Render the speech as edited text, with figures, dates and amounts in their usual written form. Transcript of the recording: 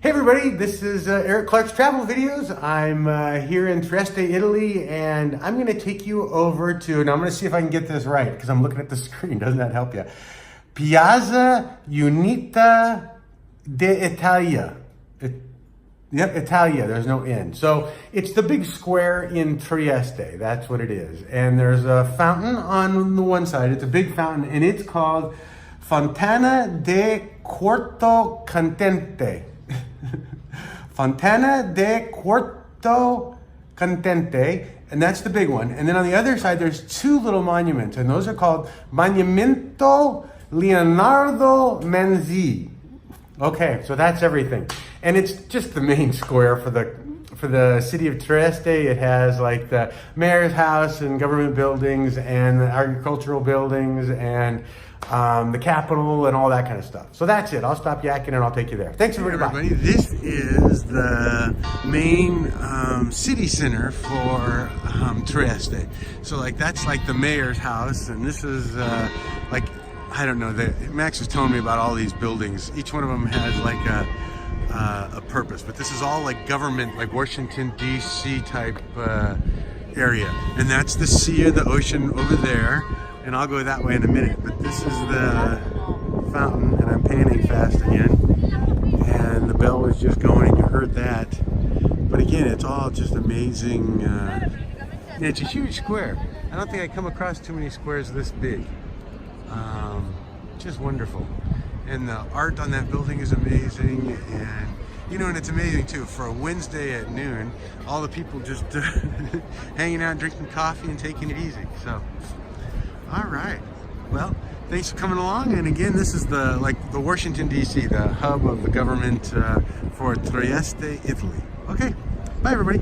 Hey everybody, this is Eric Clark's Travel Videos. I'm here in Trieste, Italy, and I'm going to take you over to, and I'm going to see if I can get this right, because I'm looking at the screen. Doesn't that help you? Piazza Unità d'Italia. Yep, Italia, there's no N. So it's the big square in Trieste, that's what it is. And there's a fountain on the one side, it's a big fountain, and it's called Fontana de Quarto Contente. Fontana de Quarto Contente, and that's the big one. And then on the other side, there's two little monuments, and those are called Monumento Leonardo Manzi. Okay, so that's everything. And it's just the main square for the city of Trieste. It has like the mayor's house and government buildings and the agricultural buildings and the Capitol and all that kind of stuff. So that's it. I'll stop yakking and I'll take you there. Thanks everybody. This is the main city center for Trieste. So like that's like the mayor's house, and this is like, I don't know, Max was telling me about all these buildings. Each one of them has like a purpose, but this is all like government, like Washington DC type area. And that's the sea or the ocean over there. And I'll go that way in a minute, but this is the fountain, and I'm panning fast again. And the bell was just going, and you heard that. But again, it's all just amazing. It's a huge square. I don't think I come across too many squares this big. Just wonderful. And the art on that building is amazing. And you know, and it's amazing too, for a Wednesday at noon, all the people just hanging out, drinking coffee and taking it easy. So. All right. Well, thanks for coming along. And again, this is the Washington DC, the hub of the government for Trieste, Italy. Okay. Bye, everybody.